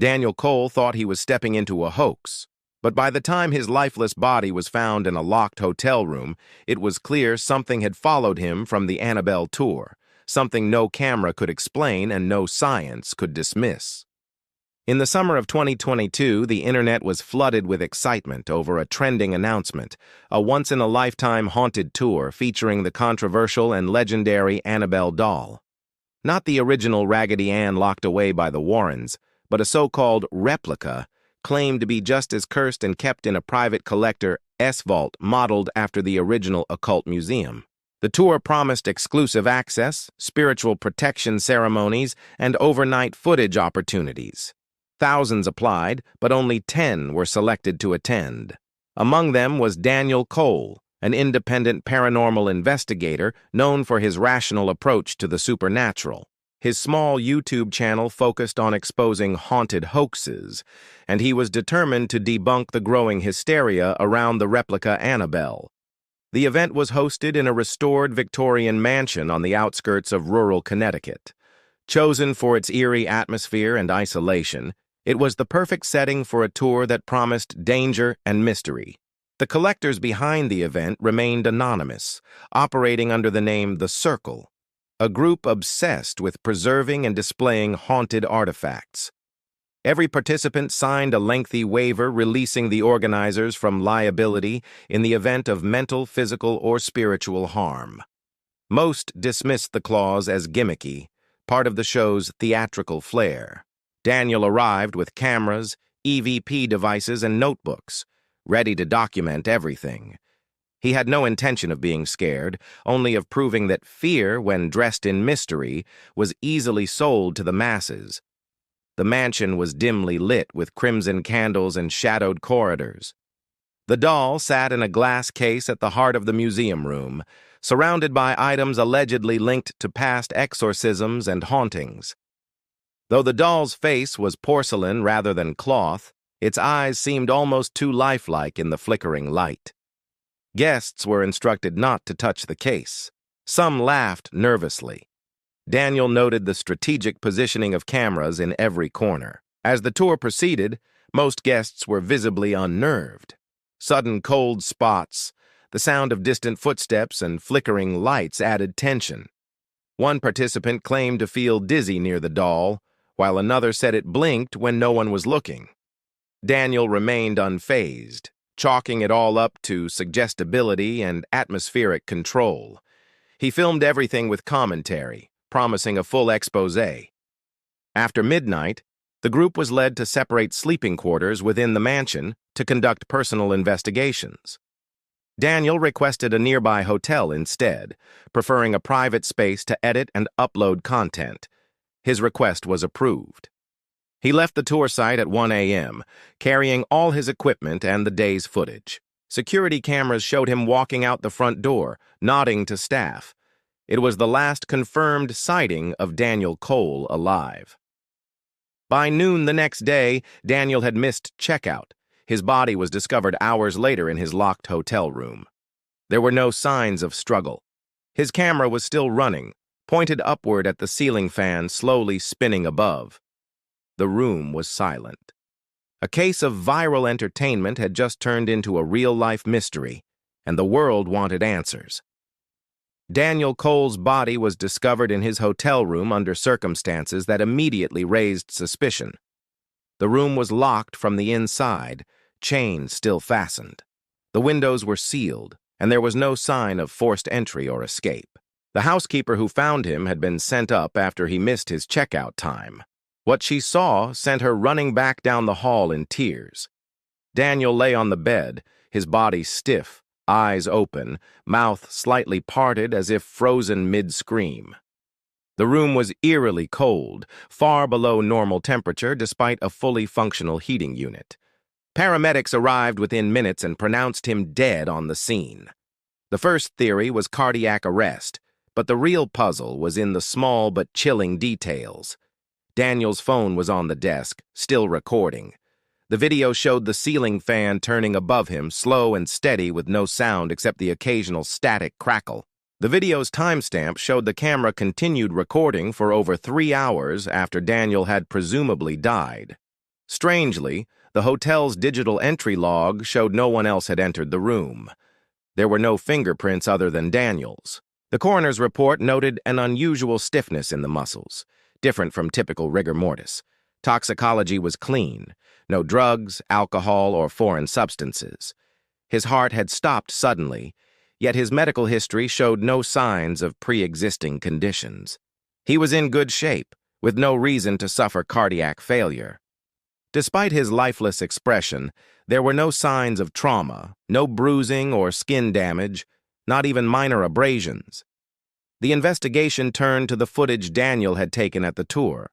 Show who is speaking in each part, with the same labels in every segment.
Speaker 1: Daniel Cole thought he was stepping into a hoax, but by the time his lifeless body was found in a locked hotel room, it was clear something had followed him from the Annabelle Tour, something no camera could explain and no science could dismiss. In the summer of 2022, the internet was flooded with excitement over a trending announcement, a once-in-a-lifetime haunted tour featuring the controversial and legendary Annabelle doll. Not the original Raggedy Ann locked away by the Warrens, but a so-called replica claimed to be just as cursed and kept in a private collector S-vault modeled after the original occult museum. The tour promised exclusive access, spiritual protection ceremonies, and overnight footage opportunities. Thousands applied, but only 10 were selected to attend. Among them was Daniel Cole, an independent paranormal investigator known for his rational approach to the supernatural. His small YouTube channel focused on exposing haunted hoaxes, and he was determined to debunk the growing hysteria around the replica Annabelle. The event was hosted in a restored Victorian mansion on the outskirts of rural Connecticut. Chosen for its eerie atmosphere and isolation, it was the perfect setting for a tour that promised danger and mystery. The collectors behind the event remained anonymous, operating under the name The Circle, a group obsessed with preserving and displaying haunted artifacts. Every participant signed a lengthy waiver releasing the organizers from liability in the event of mental, physical, or spiritual harm. Most dismissed the clause as gimmicky, part of the show's theatrical flair. Daniel arrived with cameras, EVP devices, and notebooks, ready to document everything. He had no intention of being scared, only of proving that fear, when dressed in mystery, was easily sold to the masses. The mansion was dimly lit with crimson candles and shadowed corridors. The doll sat in a glass case at the heart of the museum room, surrounded by items allegedly linked to past exorcisms and hauntings. Though the doll's face was porcelain rather than cloth, its eyes seemed almost too lifelike in the flickering light. Guests were instructed not to touch the case. Some laughed nervously. Daniel noted the strategic positioning of cameras in every corner. As the tour proceeded, most guests were visibly unnerved. Sudden cold spots, the sound of distant footsteps, and flickering lights added tension. One participant claimed to feel dizzy near the doll, while another said it blinked when no one was looking. Daniel remained unfazed, chalking it all up to suggestibility and atmospheric control. He filmed everything with commentary, promising a full exposé. After midnight, the group was led to separate sleeping quarters within the mansion to conduct personal investigations. Daniel requested a nearby hotel instead, preferring a private space to edit and upload content. His request was approved. He left the tour site at 1 a.m., carrying all his equipment and the day's footage. Security cameras showed him walking out the front door, nodding to staff. It was the last confirmed sighting of Daniel Cole alive. By noon the next day, Daniel had missed checkout. His body was discovered hours later in his locked hotel room. There were no signs of struggle. His camera was still running, pointed upward at the ceiling fan slowly spinning above. The room was silent. A case of viral entertainment had just turned into a real-life mystery, and the world wanted answers. Daniel Cole's body was discovered in his hotel room under circumstances that immediately raised suspicion. The room was locked from the inside, chains still fastened. The windows were sealed, and there was no sign of forced entry or escape. The housekeeper who found him had been sent up after he missed his checkout time. What she saw sent her running back down the hall in tears. Daniel lay on the bed, his body stiff, eyes open, mouth slightly parted as if frozen mid-scream. The room was eerily cold, far below normal temperature despite a fully functional heating unit. Paramedics arrived within minutes and pronounced him dead on the scene. The first theory was cardiac arrest, but the real puzzle was in the small but chilling details. Daniel's phone was on the desk, still recording. The video showed the ceiling fan turning above him, slow and steady with no sound except the occasional static crackle. The video's timestamp showed the camera continued recording for over 3 hours after Daniel had presumably died. Strangely, the hotel's digital entry log showed no one else had entered the room. There were no fingerprints other than Daniel's. The coroner's report noted an unusual stiffness in the muscles, different from typical rigor mortis. Toxicology was clean, no drugs, alcohol, or foreign substances. His heart had stopped suddenly, yet his medical history showed no signs of pre-existing conditions. He was in good shape, with no reason to suffer cardiac failure. Despite his lifeless expression, there were no signs of trauma, no bruising or skin damage, not even minor abrasions. The investigation turned to the footage Daniel had taken at the tour.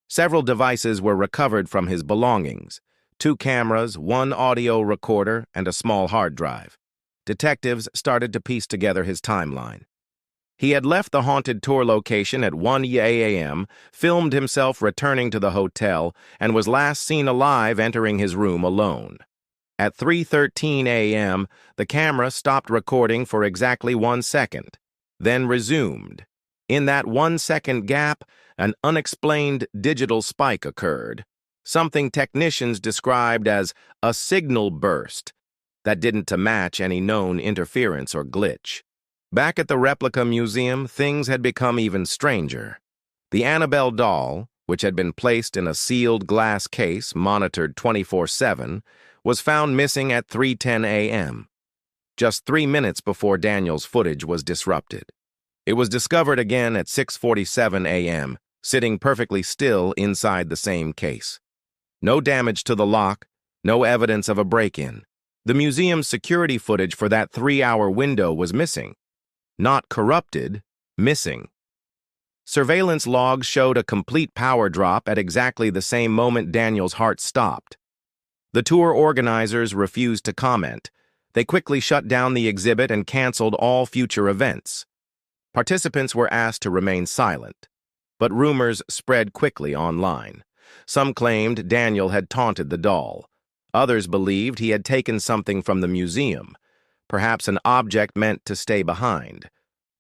Speaker 1: Several devices were recovered from his belongings: 2 cameras, 1 audio recorder, and a small hard drive. Detectives started to piece together his timeline. He had left the haunted tour location at 1 a.m., filmed himself returning to the hotel, and was last seen alive entering his room alone. At 3:13 a.m., the camera stopped recording for exactly 1 second, then resumed. In that 1-second gap, an unexplained digital spike occurred, something technicians described as a signal burst that didn't match any known interference or glitch. Back at the Replica Museum, things had become even stranger. The Annabelle doll, which had been placed in a sealed glass case monitored 24/7, was found missing at 3:10 a.m., just 3 minutes before Daniel's footage was disrupted. It was discovered again at 6:47 a.m., sitting perfectly still inside the same case. No damage to the lock, no evidence of a break-in. The museum's security footage for that 3-hour window was missing. Not corrupted, missing. Surveillance logs showed a complete power drop at exactly the same moment Daniel's heart stopped. The tour organizers refused to comment. They quickly shut down the exhibit and canceled all future events. Participants were asked to remain silent, but rumors spread quickly online. Some claimed Daniel had taunted the doll. Others believed he had taken something from the museum, perhaps an object meant to stay behind.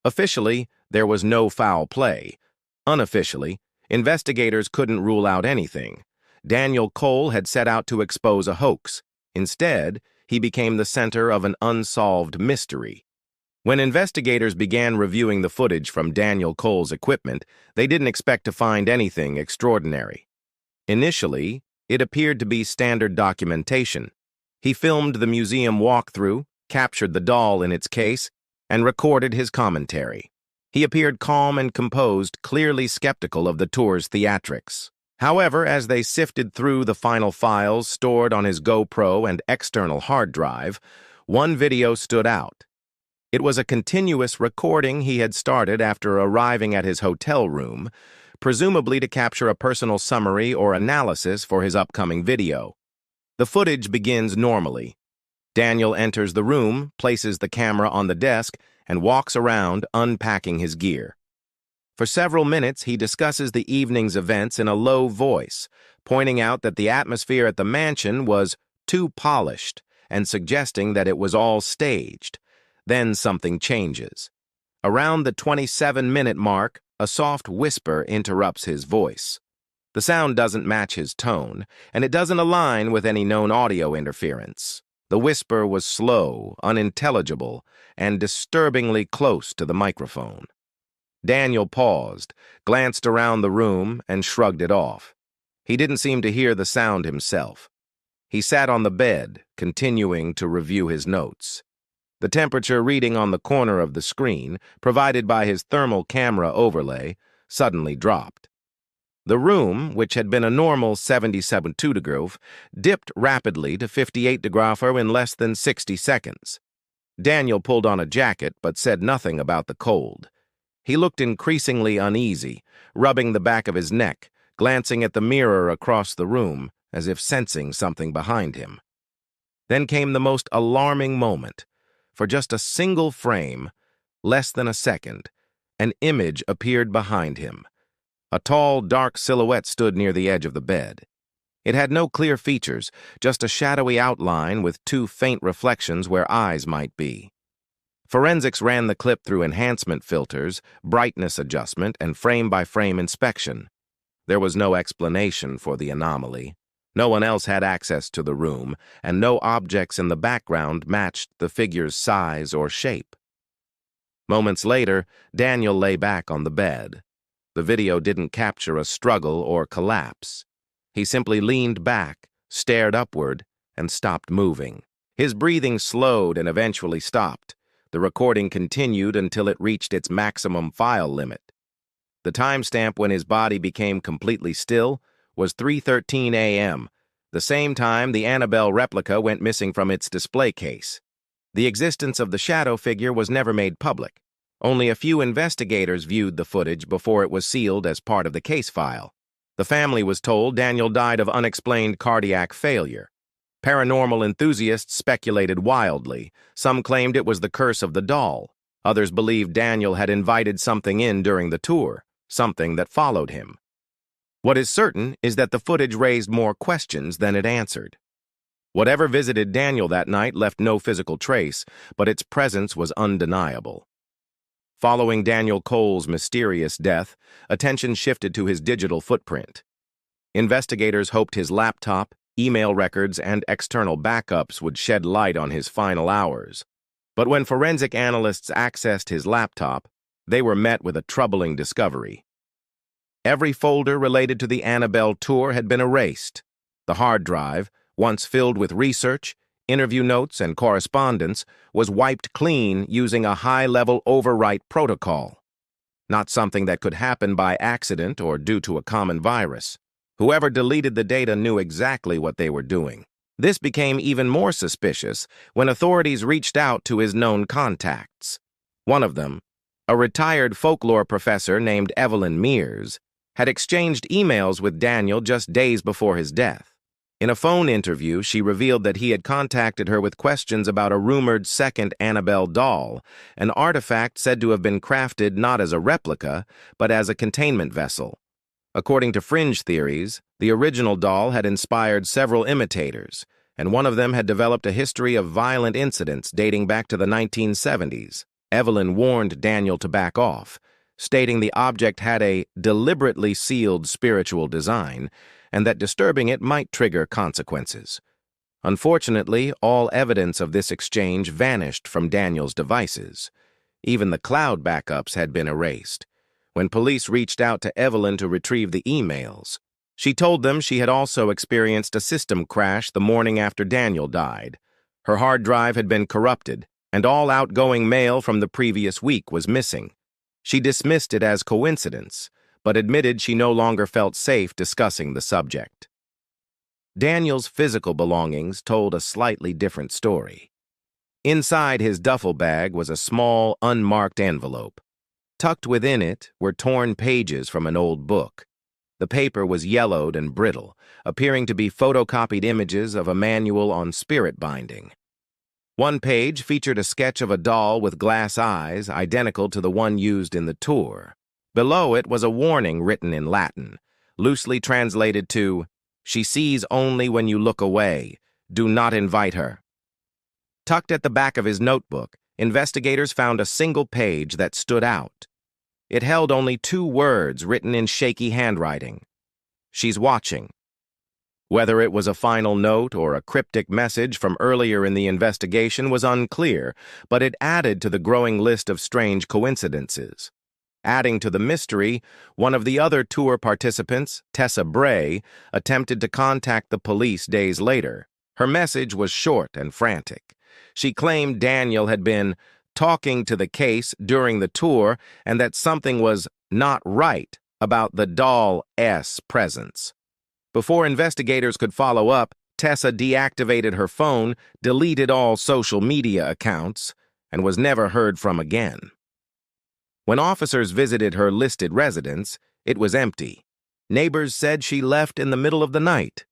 Speaker 1: Officially, there was no foul play. Unofficially, investigators couldn't rule out anything. Daniel Cole had set out to expose a hoax. Instead, he became the center of an unsolved mystery. When investigators began reviewing the footage from Daniel Cole's equipment, they didn't expect to find anything extraordinary. Initially, it appeared to be standard documentation. He filmed the museum walkthrough, captured the doll in its case, and recorded his commentary. He appeared calm and composed, clearly skeptical of the tour's theatrics. However, as they sifted through the final files stored on his GoPro and external hard drive, one video stood out. It was a continuous recording he had started after arriving at his hotel room, presumably to capture a personal summary or analysis for his upcoming video. The footage begins normally. Daniel enters the room, places the camera on the desk, and walks around, unpacking his gear. For several minutes, he discusses the evening's events in a low voice, pointing out that the atmosphere at the mansion was too polished and suggesting that it was all staged. Then something changes. Around the 27-minute mark, a soft whisper interrupts his voice. The sound doesn't match his tone, and it doesn't align with any known audio interference. The whisper was slow, unintelligible, and disturbingly close to the microphone. Daniel paused, glanced around the room, and shrugged it off. He didn't seem to hear the sound himself. He sat on the bed, continuing to review his notes. The temperature reading on the corner of the screen, provided by his thermal camera overlay, suddenly dropped. The room, which had been a normal 77 degrees, dipped rapidly to 58 degrees in less than 60 seconds. Daniel pulled on a jacket but said nothing about the cold. He looked increasingly uneasy, rubbing the back of his neck, glancing at the mirror across the room, as if sensing something behind him. Then came the most alarming moment. For just a single frame, less than a second, an image appeared behind him. A tall, dark silhouette stood near the edge of the bed. It had no clear features, just a shadowy outline with 2 faint reflections where eyes might be. Forensics ran the clip through enhancement filters, brightness adjustment, and frame-by-frame inspection. There was no explanation for the anomaly. No one else had access to the room, and no objects in the background matched the figure's size or shape. Moments later, Daniel lay back on the bed. The video didn't capture a struggle or collapse. He simply leaned back, stared upward, and stopped moving. His breathing slowed and eventually stopped. The recording continued until it reached its maximum file limit. The timestamp when his body became completely still was 3:13 a.m., the same time the Annabelle replica went missing from its display case. The existence of the shadow figure was never made public. Only a few investigators viewed the footage before it was sealed as part of the case file. The family was told Daniel died of unexplained cardiac failure. Paranormal enthusiasts speculated wildly. Some claimed it was the curse of the doll. Others believed Daniel had invited something in during the tour, something that followed him. What is certain is that the footage raised more questions than it answered. Whatever visited Daniel that night left no physical trace, but its presence was undeniable. Following Daniel Cole's mysterious death, attention shifted to his digital footprint. Investigators hoped his laptop, email records, and external backups would shed light on his final hours. But when forensic analysts accessed his laptop, they were met with a troubling discovery. Every folder related to the Annabelle Tour had been erased. The hard drive, once filled with research, interview notes, and correspondence, was wiped clean using a high-level overwrite protocol. Not something that could happen by accident or due to a common virus. Whoever deleted the data knew exactly what they were doing. This became even more suspicious when authorities reached out to his known contacts. One of them, a retired folklore professor named Evelyn Mears, had exchanged emails with Daniel just days before his death. In a phone interview, she revealed that he had contacted her with questions about a rumored second Annabelle doll, an artifact said to have been crafted not as a replica, but as a containment vessel. According to fringe theories, the original doll had inspired several imitators, and one of them had developed a history of violent incidents dating back to the 1970s. Evelyn warned Daniel to back off, stating the object had a deliberately sealed spiritual design and that disturbing it might trigger consequences. Unfortunately, all evidence of this exchange vanished from Daniel's devices. Even the cloud backups had been erased. When police reached out to Evelyn to retrieve the emails, she told them she had also experienced a system crash the morning after Daniel died. Her hard drive had been corrupted, and all outgoing mail from the previous week was missing. She dismissed it as coincidence, but admitted she no longer felt safe discussing the subject. Daniel's physical belongings told a slightly different story. Inside his duffel bag was a small, unmarked envelope. Tucked within it were torn pages from an old book. The paper was yellowed and brittle, appearing to be photocopied images of a manual on spirit binding. One page featured a sketch of a doll with glass eyes, identical to the one used in the tour. Below it was a warning written in Latin, loosely translated to, "She sees only when you look away. Do not invite her." Tucked at the back of his notebook, investigators found a single page that stood out. It held only 2 words written in shaky handwriting. "She's watching." Whether it was a final note or a cryptic message from earlier in the investigation was unclear, but it added to the growing list of strange coincidences. Adding to the mystery, one of the other tour participants, Tessa Bray, attempted to contact the police days later. Her message was short and frantic. She claimed Daniel had been talking to the case during the tour and that something was not right about the doll's presence. Before investigators could follow up, Tessa deactivated her phone, deleted all social media accounts, and was never heard from again. When officers visited her listed residence, it was empty. Neighbors said she left in the middle of the night.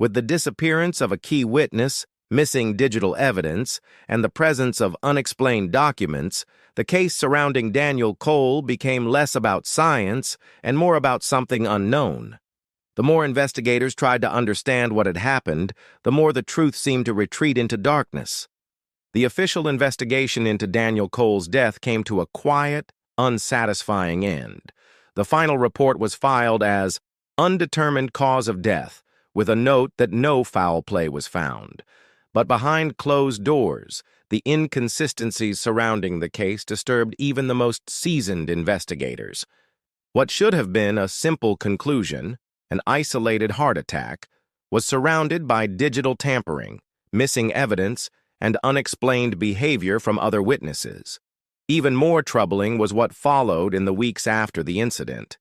Speaker 1: With the disappearance of a key witness, missing digital evidence, and the presence of unexplained documents, the case surrounding Daniel Cole became less about science and more about something unknown. The more investigators tried to understand what had happened, the more the truth seemed to retreat into darkness. The official investigation into Daniel Cole's death came to a quiet, unsatisfying end. The final report was filed as undetermined cause of death, with a note that no foul play was found. But behind closed doors, the inconsistencies surrounding the case disturbed even the most seasoned investigators. What should have been a simple conclusion, an isolated heart attack, was surrounded by digital tampering, missing evidence, and unexplained behavior from other witnesses. Even more troubling was what followed in the weeks after the incident.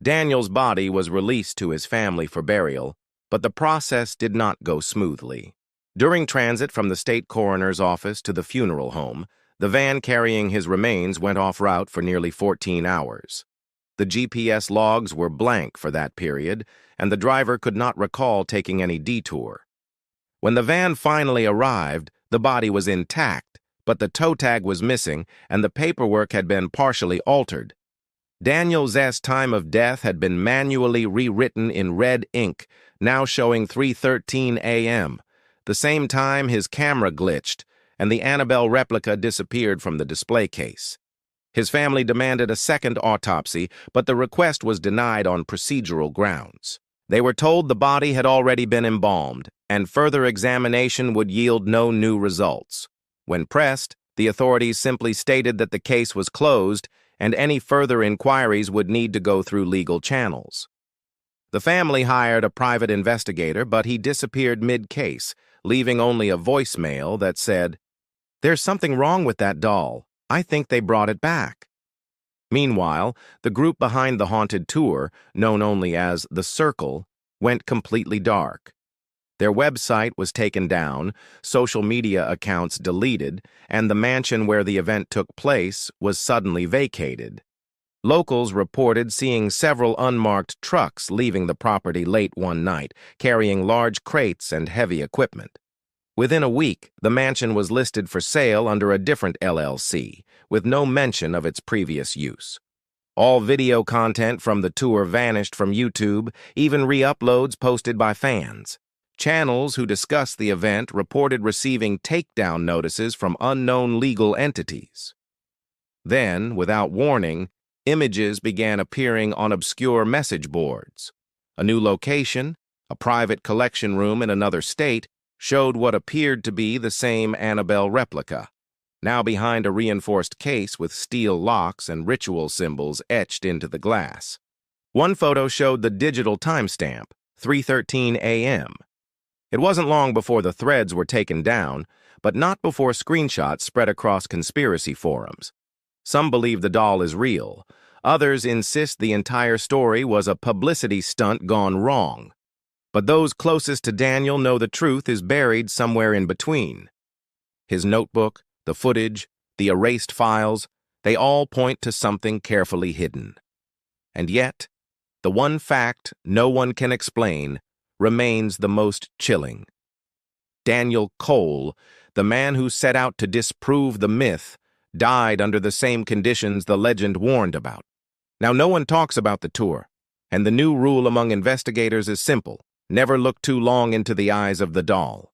Speaker 1: Daniel's body was released to his family for burial, but the process did not go smoothly. During transit from the state coroner's office to the funeral home, the van carrying his remains went off route for nearly 14 hours. The GPS logs were blank for that period, and the driver could not recall taking any detour. When the van finally arrived, the body was intact, but the toe tag was missing and the paperwork had been partially altered. Daniel's time of death had been manually rewritten in red ink, now showing 3:13 a.m., the same time his camera glitched and the Annabelle replica disappeared from the display case. His family demanded a second autopsy, but the request was denied on procedural grounds. They were told the body had already been embalmed, and further examination would yield no new results. When pressed, the authorities simply stated that the case was closed and any further inquiries would need to go through legal channels. The family hired a private investigator, but he disappeared mid-case, leaving only a voicemail that said, "There's something wrong with that doll. I think they brought it back." Meanwhile, the group behind the haunted tour, known only as The Circle, went completely dark. Their website was taken down, social media accounts deleted, and the mansion where the event took place was suddenly vacated. Locals reported seeing several unmarked trucks leaving the property late one night, carrying large crates and heavy equipment. Within a week, the mansion was listed for sale under a different LLC, with no mention of its previous use. All video content from the tour vanished from YouTube, even re-uploads posted by fans. Channels who discussed the event reported receiving takedown notices from unknown legal entities. Then, without warning, images began appearing on obscure message boards. A new location, a private collection room in another state, showed what appeared to be the same Annabelle replica, now behind a reinforced case with steel locks and ritual symbols etched into the glass. One photo showed the digital timestamp, 3:13 a.m. It wasn't long before the threads were taken down, but not before screenshots spread across conspiracy forums. Some believe the doll is real. Others insist the entire story was a publicity stunt gone wrong. But those closest to Daniel know the truth is buried somewhere in between. His notebook, the footage, the erased files, they all point to something carefully hidden. And yet, the one fact no one can explain remains the most chilling. Daniel Cole, the man who set out to disprove the myth, died under the same conditions the legend warned about. Now, no one talks about the tour, and the new rule among investigators is simple: never look too long into the eyes of the doll.